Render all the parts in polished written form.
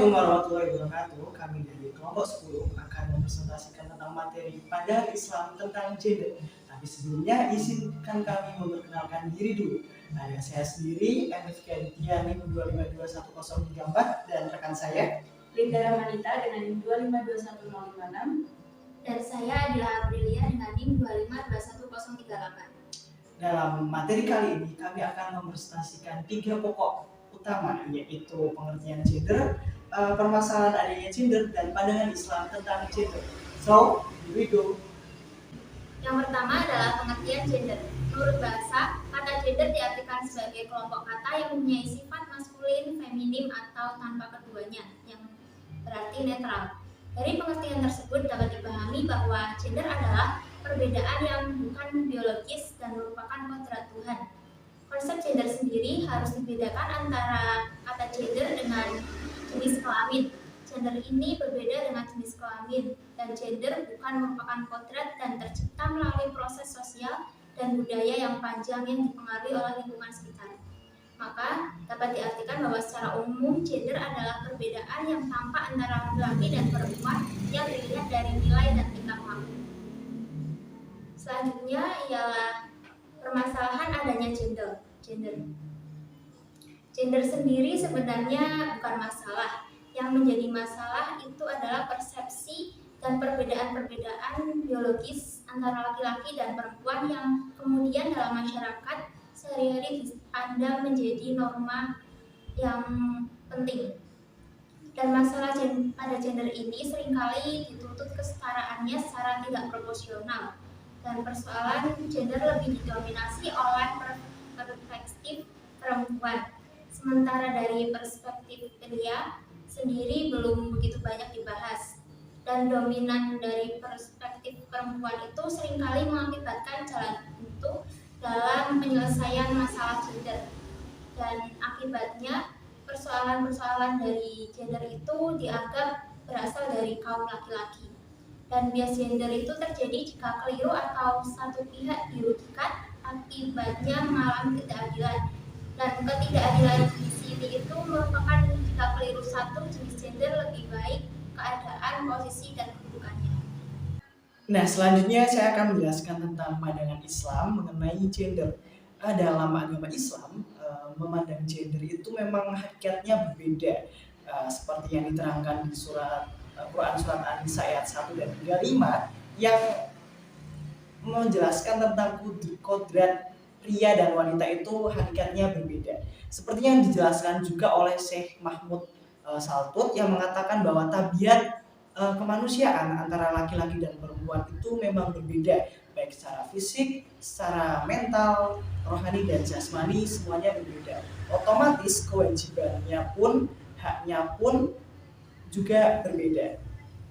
Assalamualaikum warahmatullahi wabarakatuh. Kami dari kelompok 10 akan mempresentasikan tentang materi pandangan Islam tentang gender. Tapi sebelumnya izinkan kami memperkenalkan diri dulu. Ada saya sendiri, MFK Aditya NIM 2521034 dan rekan saya Linda Ramanita dengan NIM 2521056. Dan saya adalah Aprilia dengan NIM 2521038. Dalam materi kali ini kami akan mempresentasikan 3 pokok utama, yaitu pengertian gender, permasalahan adanya gender, dan pandangan Islam tentang gender. So, here we go. Yang pertama adalah pengertian gender. Menurut bahasa, kata gender diartikan sebagai kelompok kata yang mempunyai sifat maskulin, feminim, atau tanpa keduanya, yang berarti netral. Dari pengertian tersebut dapat dipahami bahwa gender adalah perbedaan yang bukan biologis dan merupakan kodrat Tuhan. Konsep gender sendiri harus dibedakan antara kata gender dengan jenis kelamin. Gender ini berbeda dengan jenis kelamin, dan gender bukan merupakan kodrat dan tercipta melalui proses sosial dan budaya yang panjang yang dipengaruhi oleh lingkungan sekitar. Maka dapat diartikan bahwa secara umum gender adalah perbedaan yang tampak antara laki-laki dan perempuan yang dilihat dari nilai dan tingkah laku. Selanjutnya ialah permasalahan adanya gender. Gender sendiri sebenarnya bukan masalah. Yang menjadi masalah itu adalah persepsi dan perbedaan-perbedaan biologis antara laki-laki dan perempuan yang kemudian dalam masyarakat sehari-hari dipandang menjadi norma yang penting. Dan masalah pada gender ini seringkali dituntut kesetaraannya secara tidak proporsional. Dan persoalan gender lebih didominasi oleh perspektif perempuan, sementara dari perspektif pria sendiri belum begitu banyak dibahas. Dan dominan dari perspektif perempuan itu seringkali mengakibatkan jalan buntu dalam penyelesaian masalah gender. Dan akibatnya persoalan-persoalan dari gender itu dianggap berasal dari kaum laki-laki. Dan bias gender itu terjadi jika keliru atau satu pihak dirugikan, akibatnya mengalami ketidakadilan. Dan ketidakadilan di sini itu merupakan jika keliru satu jenis gender lebih baik keadaan, posisi, dan kedudukannya. Nah, selanjutnya saya akan menjelaskan tentang pandangan Islam mengenai gender. Dalam agama Islam, memandang gender itu memang hakikatnya berbeda, seperti yang diterangkan di Quran surat An-Nisa ayat 1 dan 35 yang menjelaskan tentang kodrat pria dan wanita itu hakikatnya berbeda. Seperti yang dijelaskan juga oleh Syekh Mahmud Saltut yang mengatakan bahwa tabiat kemanusiaan antara laki-laki dan perempuan itu memang berbeda, baik secara fisik, secara mental, rohani, dan jasmani, semuanya berbeda. Otomatis kewajibannya pun, haknya pun juga berbeda.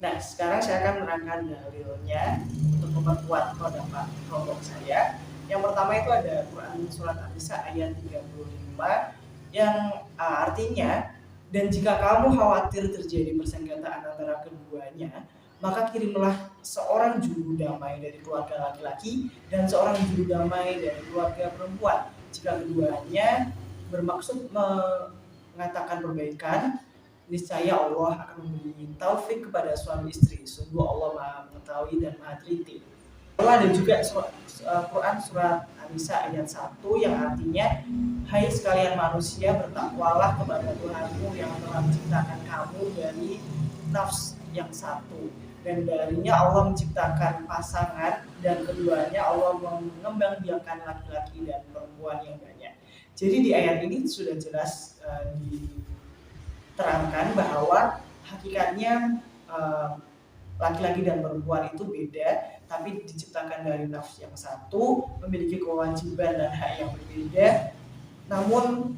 Nah, sekarang saya akan menerangkan dalilnya untuk memperkuat pendapat kelompok saya. Yang pertama itu ada Quran surat An-Nisa ayat 35 yang artinya, dan jika kamu khawatir terjadi persengketaan antara keduanya, maka kirimlah seorang juru damai dari keluarga laki-laki dan seorang juru damai dari keluarga perempuan. Jika keduanya bermaksud mengatakan perbaikan, niscaya Allah akan memberi taufik kepada suami istri. Sungguh Allah Maha mengetahui dan Maha teliti. Lalu ada juga Quran surat An-Nisa ayat 1 yang artinya, hai sekalian manusia, bertakwalah kepada Tuhanmu yang telah menciptakan kamu dari nafs yang satu, dan darinya Allah menciptakan pasangan, dan keduanya Allah mengembangbiakan laki-laki dan perempuan yang banyak. Jadi di ayat ini sudah jelas diterangkan bahwa hakikatnya laki-laki dan perempuan itu beda, tapi diciptakan dari nafs yang satu, memiliki kewajiban dan hak yang berbeda, namun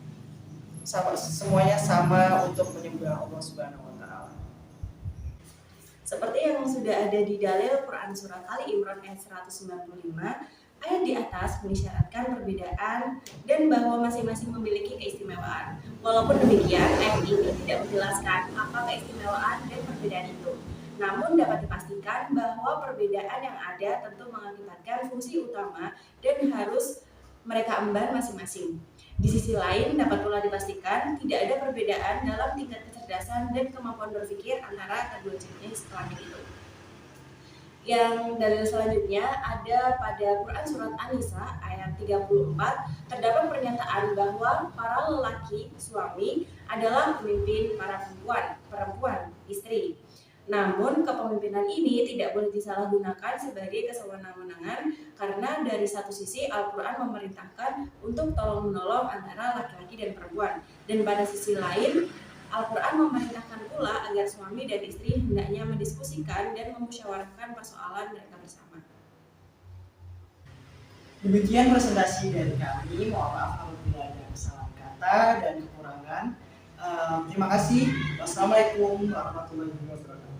semuanya sama untuk menyembah Allah Subhanahu wa Ta'ala. Seperti yang sudah ada di dalil Quran surat Ali Imran ayat 195, ayat di atas mengisyaratkan perbedaan dan bahwa masing-masing memiliki keistimewaan. Walaupun demikian, ayat ini tidak menjelaskan apa keistimewaan dan perbedaan itu. Namun dapat dipastikan bahwa perbedaan yang ada tentu mengakibatkan fungsi utama dan harus mereka emban masing-masing. Di sisi lain, dapat pula dipastikan tidak ada perbedaan dalam tingkat kecerdasan dan kemampuan berpikir antara kedua jenis kelamin itu. Yang dalil selanjutnya ada pada Quran Surat An-Nisa ayat 34, terdapat pernyataan bahwa para lelaki, suami, adalah pemimpin para perempuan, istri. Namun kepemimpinan ini tidak boleh disalahgunakan sebagai kesewenang-wenangan karena dari satu sisi Al-Quran memerintahkan untuk tolong-menolong antara laki-laki dan perempuan, dan pada sisi lain Al-Quran memerintahkan pula agar suami dan istri hendaknya mendiskusikan dan memusyawarahkan persoalan mereka bersama. Demikian presentasi dari kami. Mohon maaf apabila ada kesalahan kata dan kekurangan. Terima kasih. Wassalamualaikum warahmatullahi wabarakatuh.